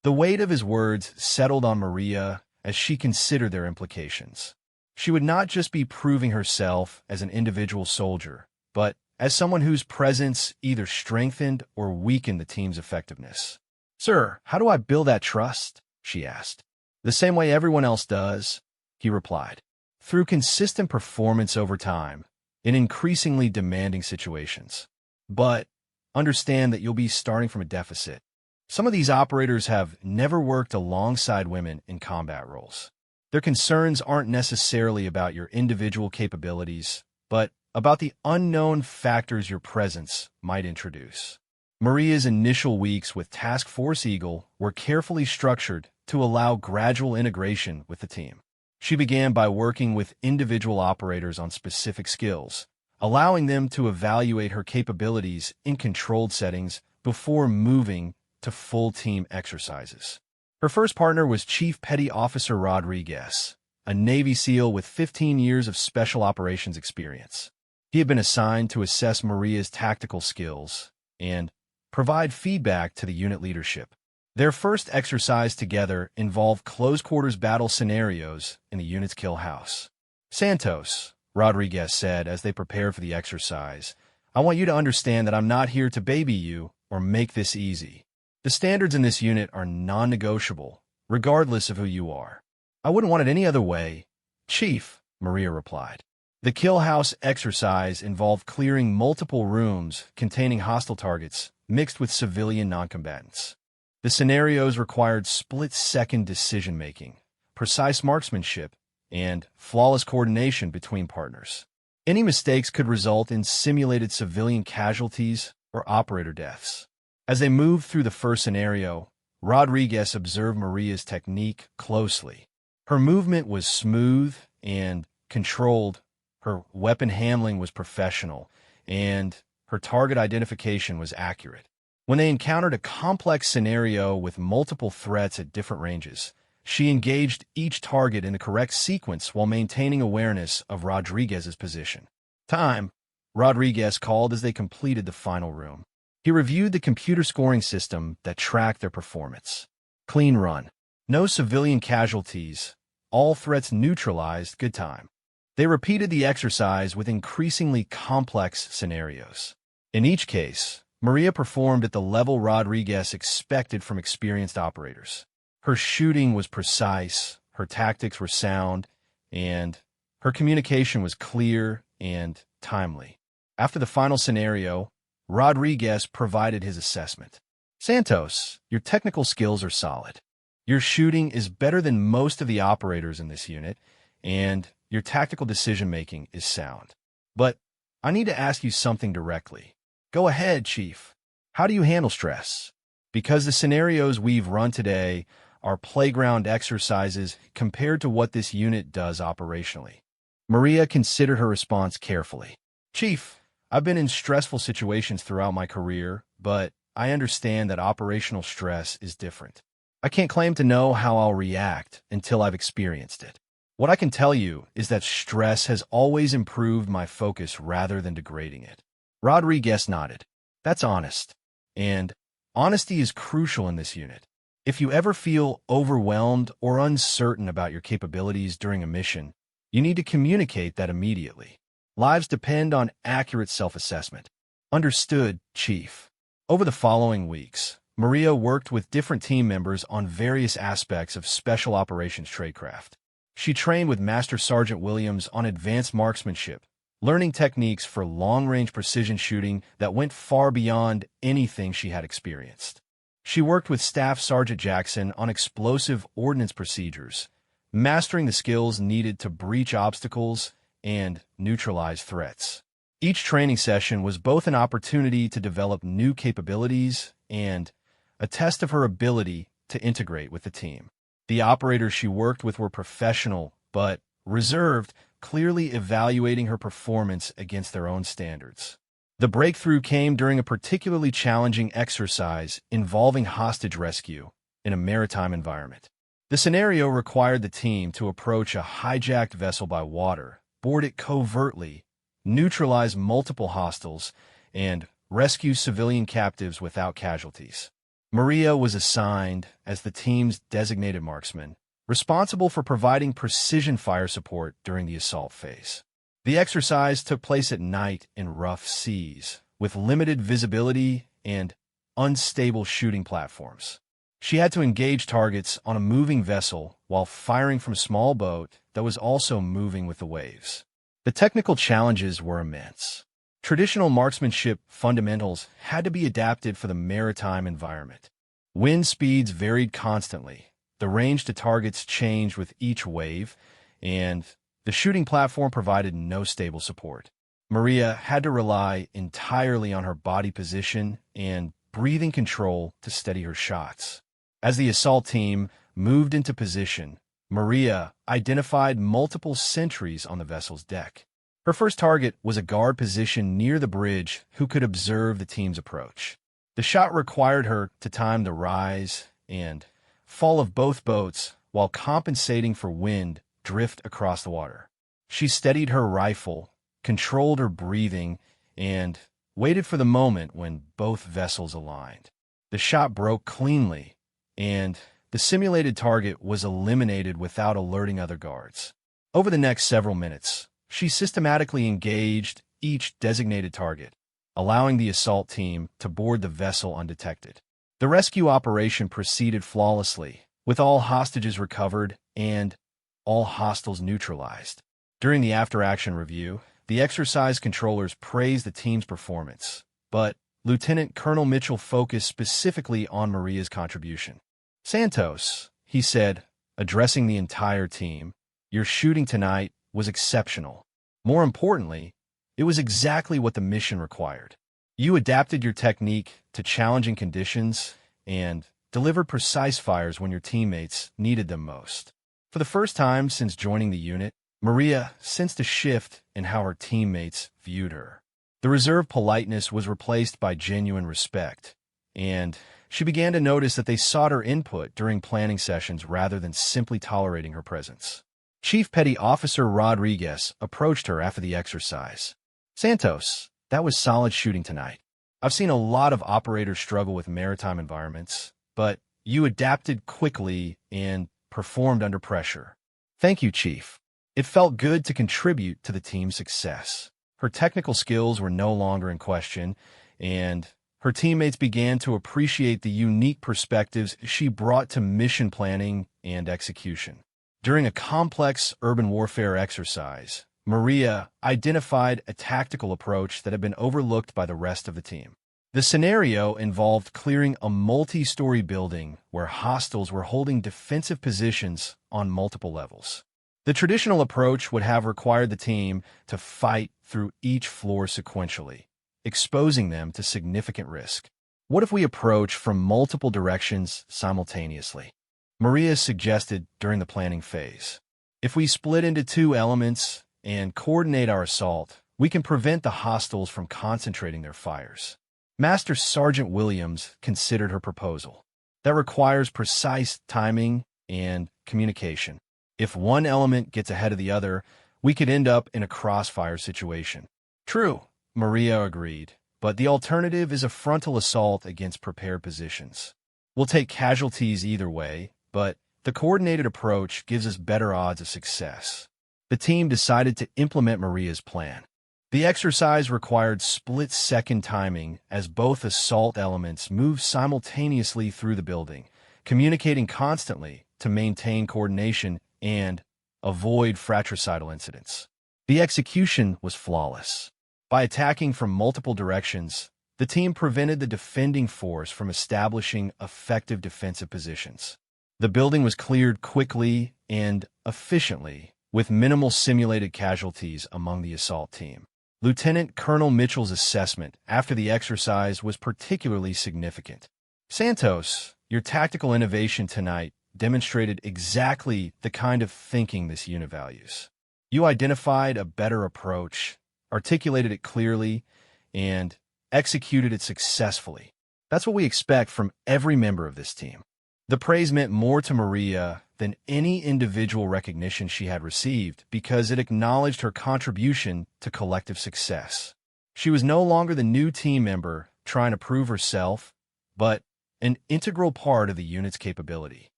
The weight of his words settled on Maria as she considered their implications. She would not just be proving herself as an individual soldier, but as someone whose presence either strengthened or weakened the team's effectiveness. "Sir, how do I build that trust?" she asked. "The same way everyone else does," he replied. "Through consistent performance over time, in increasingly demanding situations. But understand that you'll be starting from a deficit. Some of these operators have never worked alongside women in combat roles. Their concerns aren't necessarily about your individual capabilities, but about the unknown factors your presence might introduce. Maria's initial weeks with Task Force Eagle were carefully structured to allow gradual integration with the team. She began by working with individual operators on specific skills, allowing them to evaluate her capabilities in controlled settings before moving to full team exercises. Her first partner was Chief Petty Officer Rodriguez, a Navy SEAL with 15 years of special operations experience. He had been assigned to assess Maria's tactical skills and provide feedback to the unit leadership. Their first exercise together involved close-quarters battle scenarios in the unit's kill house. "Santos," Rodriguez said as they prepared for the exercise, "I want you to understand that I'm not here to baby you or make this easy. The standards in this unit are non-negotiable, regardless of who you are." "I wouldn't want it any other way, Chief," Maria replied. The kill house exercise involved clearing multiple rooms containing hostile targets mixed with civilian noncombatants. The scenarios required split-second decision-making, precise marksmanship, and flawless coordination between partners. Any mistakes could result in simulated civilian casualties or operator deaths. As they moved through the first scenario, Rodriguez observed Maria's technique closely. Her movement was smooth and controlled, her weapon handling was professional, and her target identification was accurate. When they encountered a complex scenario with multiple threats at different ranges, she engaged each target in the correct sequence while maintaining awareness of Rodriguez's position. "Time," Rodriguez called as they completed the final room. He reviewed the computer scoring system that tracked their performance. "Clean run. No civilian casualties. All threats neutralized. Good time." They repeated the exercise with increasingly complex scenarios. In each case, Maria performed at the level Rodriguez expected from experienced operators. Her shooting was precise, her tactics were sound, and her communication was clear and timely. After the final scenario, Rodriguez provided his assessment. "Santos, your technical skills are solid. Your shooting is better than most of the operators in this unit, and your tactical decision-making is sound. But I need to ask you something directly." "Go ahead, Chief. How do you handle stress?" "Because the scenarios we've run today are playground exercises compared to what this unit does operationally." Maria considered her response carefully. "Chief, I've been in stressful situations throughout my career, but I understand that operational stress is different. I can't claim to know how I'll react until I've experienced it. What I can tell you is that stress has always improved my focus rather than degrading it." Rodriguez nodded. "That's honest. And honesty is crucial in this unit. If you ever feel overwhelmed or uncertain about your capabilities during a mission, you need to communicate that immediately. Lives depend on accurate self-assessment." "Understood, Chief." Over the following weeks, Maria worked with different team members on various aspects of Special Operations tradecraft. She trained with Master Sergeant Williams on advanced marksmanship, learning techniques for long-range precision shooting that went far beyond anything she had experienced. She worked with Staff Sergeant Jackson on explosive ordnance procedures, mastering the skills needed to breach obstacles and neutralize threats. Each training session was both an opportunity to develop new capabilities and a test of her ability to integrate with the team. The operators she worked with were professional but reserved, clearly evaluating her performance against their own standards. The breakthrough came during a particularly challenging exercise involving hostage rescue in a maritime environment. The scenario required the team to approach a hijacked vessel by water, board it covertly, neutralize multiple hostiles, and rescue civilian captives without casualties. Maria was assigned as the team's designated marksman, responsible for providing precision fire support during the assault phase. The exercise took place at night in rough seas, with limited visibility and unstable shooting platforms. She had to engage targets on a moving vessel while firing from a small boat that was also moving with the waves. The technical challenges were immense. Traditional marksmanship fundamentals had to be adapted for the maritime environment. Wind speeds varied constantly, the range to targets changed with each wave, and the shooting platform provided no stable support. Maria had to rely entirely on her body position and breathing control to steady her shots. As the assault team moved into position, Maria identified multiple sentries on the vessel's deck. Her first target was a guard positioned near the bridge who could observe the team's approach. The shot required her to time the rise and fall of both boats while compensating for wind drift across the water. She steadied her rifle, controlled her breathing, and waited for the moment when both vessels aligned. The shot broke cleanly, and the simulated target was eliminated without alerting other guards. Over the next several minutes, she systematically engaged each designated target, allowing the assault team to board the vessel undetected. The rescue operation proceeded flawlessly, with all hostages recovered and all hostiles neutralized. During the after-action review, the exercise controllers praised the team's performance, but Lieutenant Colonel Mitchell focused specifically on Maria's contribution. "Santos," he said, addressing the entire team, "your shooting tonight was exceptional. More importantly, it was exactly what the mission required. You adapted your technique to challenging conditions and delivered precise fires when your teammates needed them most." For the first time since joining the unit, Maria sensed a shift in how her teammates viewed her. The reserved politeness was replaced by genuine respect, and she began to notice that they sought her input during planning sessions rather than simply tolerating her presence. Chief Petty Officer Rodriguez approached her after the exercise. "Santos, that was solid shooting tonight. I've seen a lot of operators struggle with maritime environments, but you adapted quickly and performed under pressure." "Thank you, Chief. It felt good to contribute to the team's success." Her technical skills were no longer in question, and her teammates began to appreciate the unique perspectives she brought to mission planning and execution. During a complex urban warfare exercise, Maria identified a tactical approach that had been overlooked by the rest of the team. The scenario involved clearing a multi-story building where hostiles were holding defensive positions on multiple levels. The traditional approach would have required the team to fight through each floor sequentially, exposing them to significant risk. What if we approach from multiple directions simultaneously? Maria suggested during the planning phase. If we split into two elements and coordinate our assault, we can prevent the hostiles from concentrating their fires. Master Sergeant Williams considered her proposal. That requires precise timing and communication. If one element gets ahead of the other, we could end up in a crossfire situation. "True," Maria agreed, "but the alternative is a frontal assault against prepared positions. We'll take casualties either way, but the coordinated approach gives us better odds of success." The team decided to implement Maria's plan. The exercise required split-second timing as both assault elements moved simultaneously through the building, communicating constantly to maintain coordination and avoid fratricidal incidents. The execution was flawless. By attacking from multiple directions, the team prevented the defending force from establishing effective defensive positions. The building was cleared quickly and efficiently, with minimal simulated casualties among the assault team. Lieutenant Colonel Mitchell's assessment after the exercise was particularly significant. "Santos, your tactical innovation tonight demonstrated exactly the kind of thinking this unit values. You identified a better approach, articulated it clearly, and executed it successfully. That's what we expect from every member of this team." The praise meant more to Maria than any individual recognition she had received because it acknowledged her contribution to collective success. She was no longer the new team member trying to prove herself, but an integral part of the unit's capability.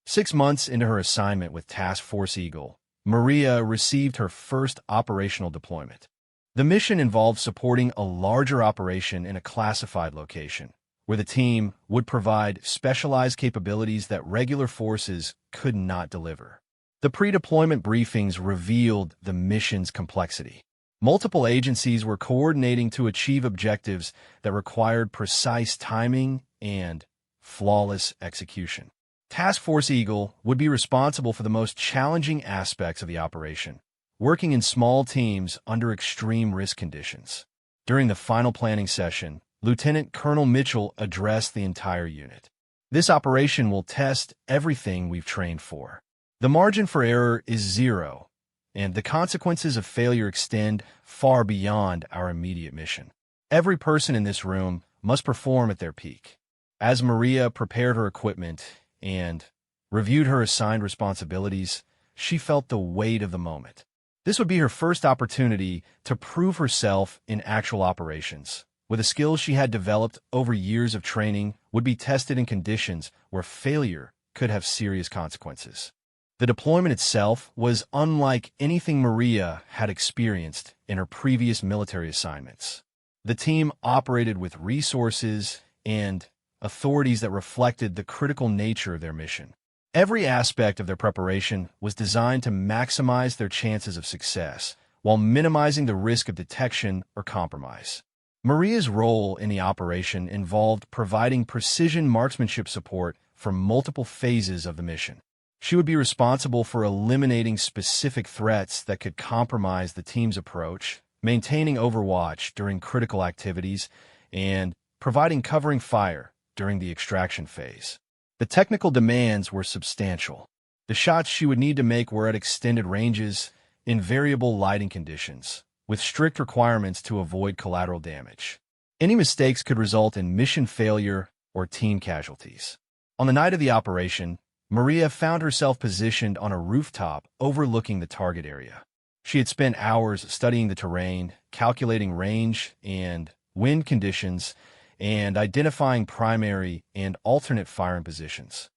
6 months into her assignment with Task Force Eagle, Maria received her first operational deployment. The mission involved supporting a larger operation in a classified location, where the team would provide specialized capabilities that regular forces could not deliver. The pre-deployment briefings revealed the mission's complexity. Multiple agencies were coordinating to achieve objectives that required precise timing and flawless execution. Task Force Eagle would be responsible for the most challenging aspects of the operation, working in small teams under extreme risk conditions. During the final planning session, Lieutenant Colonel Mitchell addressed the entire unit. This operation will test everything we've trained for. The margin for error is zero, and the consequences of failure extend far beyond our immediate mission. Every person in this room must perform at their peak. As Maria prepared her equipment and reviewed her assigned responsibilities, she felt the weight of the moment. This would be her first opportunity to prove herself in actual operations, where the skills she had developed over years of training would be tested in conditions where failure could have serious consequences. The deployment itself was unlike anything Maria had experienced in her previous military assignments. The team operated with resources and authorities that reflected the critical nature of their mission. Every aspect of their preparation was designed to maximize their chances of success, while minimizing the risk of detection or compromise. Maria's role in the operation involved providing precision marksmanship support for multiple phases of the mission. She would be responsible for eliminating specific threats that could compromise the team's approach, maintaining overwatch during critical activities, and providing covering fire during the extraction phase. The technical demands were substantial. The shots she would need to make were at extended ranges, in variable lighting conditions, with strict requirements to avoid collateral damage. Any mistakes could result in mission failure or team casualties. On the night of the operation, Maria found herself positioned on a rooftop overlooking the target area. She had spent hours studying the terrain, calculating range and wind conditions, and identifying primary and alternate firing positions.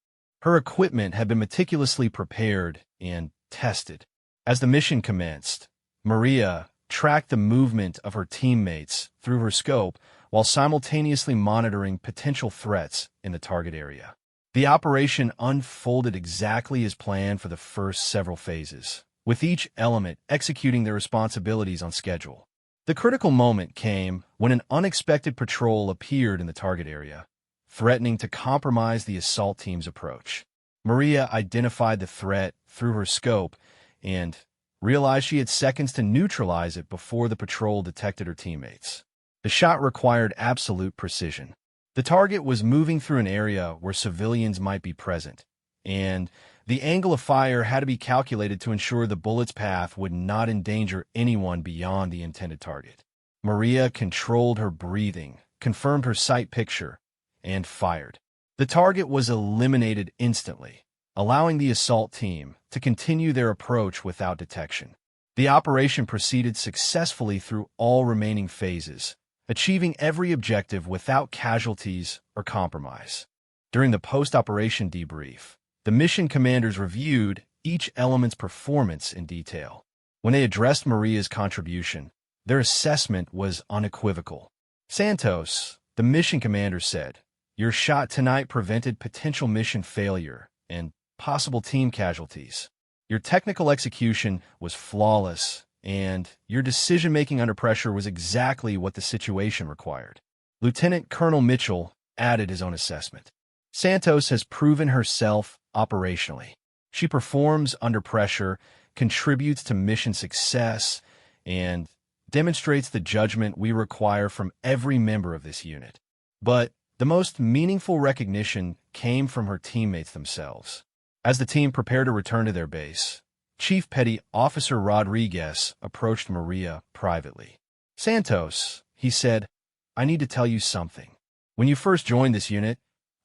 Her equipment had been meticulously prepared and tested. As the mission commenced, Maria tracked the movement of her teammates through her scope while simultaneously monitoring potential threats in the target area. The operation unfolded exactly as planned for the first several phases, with each element executing their responsibilities on schedule. The critical moment came when an unexpected patrol appeared in the target area, threatening to compromise the assault team's approach. Maria identified the threat through her scope and realized she had seconds to neutralize it before the patrol detected her teammates. The shot required absolute precision. The target was moving through an area where civilians might be present, and the angle of fire had to be calculated to ensure the bullet's path would not endanger anyone beyond the intended target. Maria controlled her breathing, confirmed her sight picture, and fired. The target was eliminated instantly, allowing the assault team to continue their approach without detection. The operation proceeded successfully through all remaining phases, achieving every objective without casualties or compromise. During the post-operation debrief, the mission commanders reviewed each element's performance in detail. When they addressed Maria's contribution, their assessment was unequivocal. Santos, the mission commander, said, "Your shot tonight prevented potential mission failure and possible team casualties. Your technical execution was flawless, and your decision-making under pressure was exactly what the situation required." Lieutenant Colonel Mitchell added his own assessment. "Santos has proven herself operationally. She performs under pressure, contributes to mission success, and demonstrates the judgment we require from every member of this unit." But the most meaningful recognition came from her teammates themselves. As the team prepared to return to their base, Chief Petty Officer Rodriguez approached Maria privately. "Santos," he said, "I need to tell you something. When you first joined this unit,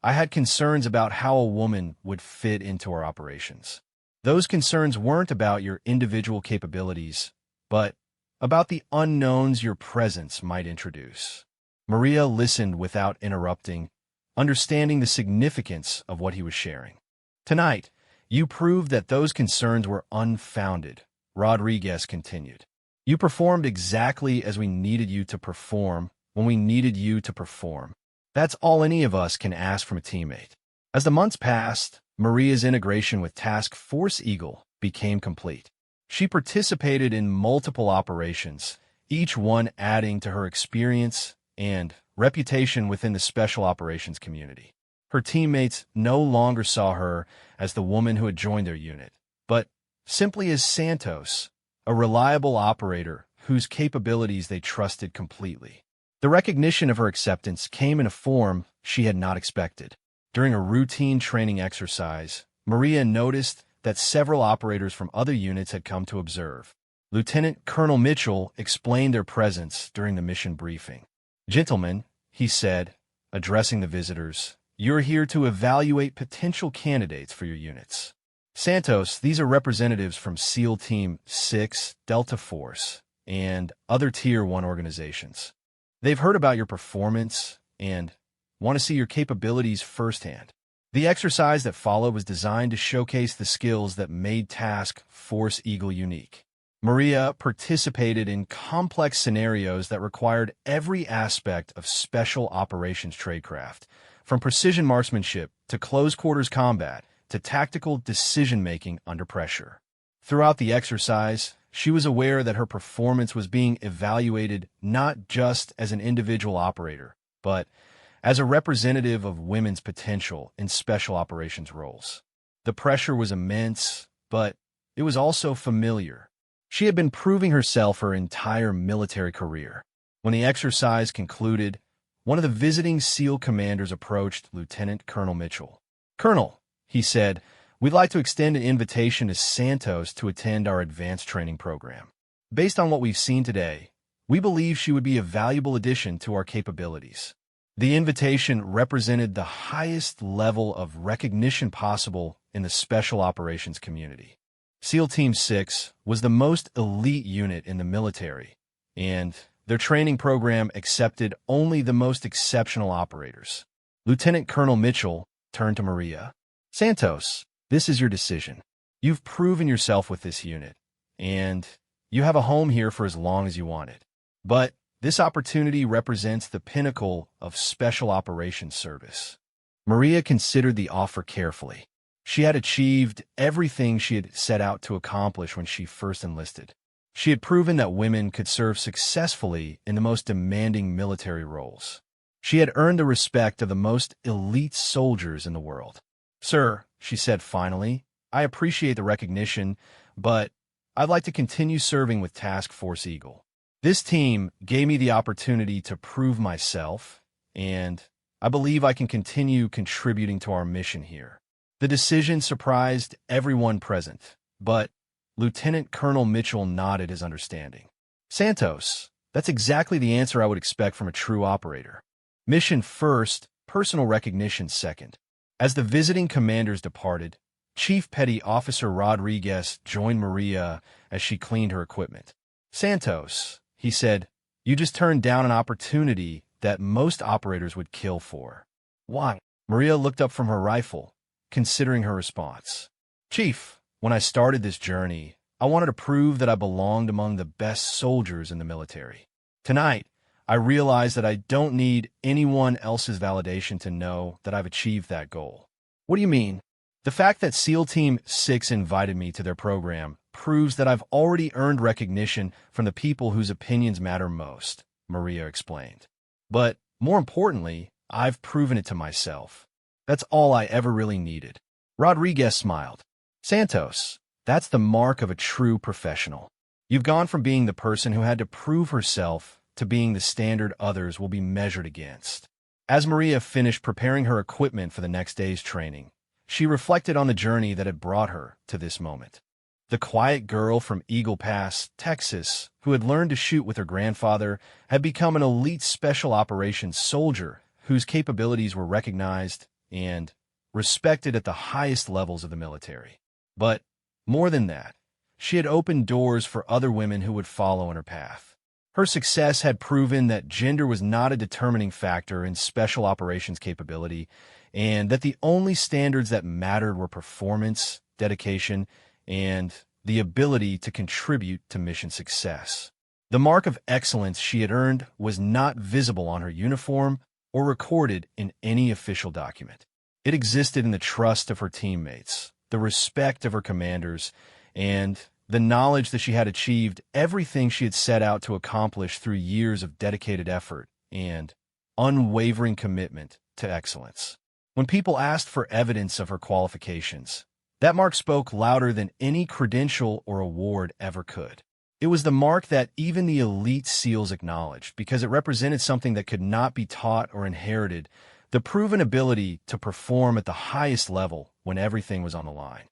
I had concerns about how a woman would fit into our operations. Those concerns weren't about your individual capabilities, but about the unknowns your presence might introduce." Maria listened without interrupting, understanding the significance of what he was sharing. "Tonight, you proved that those concerns were unfounded," Rodriguez continued. "You performed exactly as we needed you to perform when we needed you to perform. That's all any of us can ask from a teammate." As the months passed, Maria's integration with Task Force Eagle became complete. She participated in multiple operations each one adding to her experience and reputation within the special operations community. Her teammates no longer saw her as the woman who had joined their unit, but simply as Santos, a reliable operator whose capabilities they trusted completely. The recognition of her acceptance came in a form she had not expected. During a routine training exercise, Maria noticed that several operators from other units had come to observe. Lieutenant Colonel Mitchell explained their presence during the mission briefing. "Gentlemen," he said, addressing the visitors, "you're here to evaluate potential candidates for your units. Santos, these are representatives from SEAL Team 6, Delta Force, and other Tier 1 organizations. They've heard about your performance and want to see your capabilities firsthand." The exercise that followed was designed to showcase the skills that made Task Force Eagle unique. Maria participated in complex scenarios that required every aspect of special operations tradecraft, from precision marksmanship to close-quarters combat to tactical decision-making under pressure. Throughout the exercise, she was aware that her performance was being evaluated not just as an individual operator, but as a representative of women's potential in special operations roles. The pressure was immense, but it was also familiar. She had been proving herself her entire military career. When the exercise concluded, one of the visiting SEAL commanders approached Lieutenant Colonel Mitchell. "Colonel," he said, "we'd like to extend an invitation to Santos to attend our advanced training program. Based on what we've seen today, we believe she would be a valuable addition to our capabilities." The invitation represented the highest level of recognition possible in the special operations community. SEAL Team 6 was the most elite unit in the military, and their training program accepted only the most exceptional operators. Lieutenant Colonel Mitchell turned to Maria. "Santos, this is your decision. You've proven yourself with this unit, and you have a home here for as long as you want it. But this opportunity represents the pinnacle of special operations service." Maria considered the offer carefully. She had achieved everything she had set out to accomplish when she first enlisted. She had proven that women could serve successfully in the most demanding military roles. She had earned the respect of the most elite soldiers in the world. "Sir," she said finally, "I appreciate the recognition, but I'd like to continue serving with Task Force Eagle. This team gave me the opportunity to prove myself, and I believe I can continue contributing to our mission here." The decision surprised everyone present, but Lieutenant Colonel Mitchell nodded his understanding. "Santos, that's exactly the answer I would expect from a true operator. Mission first, personal recognition second." As the visiting commanders departed, Chief Petty Officer Rodriguez joined Maria as she cleaned her equipment. "Santos," he said, "you just turned down an opportunity that most operators would kill for." "Why?" Maria looked up from her rifle, considering her response. "Chief, when I started this journey, I wanted to prove that I belonged among the best soldiers in the military. Tonight, I realized that I don't need anyone else's validation to know that I've achieved that goal." "What do you mean?" "The fact that SEAL Team 6 invited me to their program proves that I've already earned recognition from the people whose opinions matter most," Maria explained. "But more importantly, I've proven it to myself. That's all I ever really needed." Rodriguez smiled. "Santos, that's the mark of a true professional. You've gone from being the person who had to prove herself to being the standard others will be measured against." As Maria finished preparing her equipment for the next day's training, she reflected on the journey that had brought her to this moment. The quiet girl from Eagle Pass, Texas, who had learned to shoot with her grandfather, had become an elite special operations soldier whose capabilities were recognized and respected at the highest levels of the military. But more than that, she had opened doors for other women who would follow in her path. Her success had proven that gender was not a determining factor in special operations capability, and that the only standards that mattered were performance, dedication, and the ability to contribute to mission success. The mark of excellence she had earned was not visible on her uniform or recorded in any official document. It existed in the trust of her teammates, the respect of her commanders, and the knowledge that she had achieved everything she had set out to accomplish through years of dedicated effort and unwavering commitment to excellence. When people asked for evidence of her qualifications, that mark spoke louder than any credential or award ever could. It was the mark that even the elite SEALs acknowledged because it represented something that could not be taught or inherited, the proven ability to perform at the highest level when everything was on the line.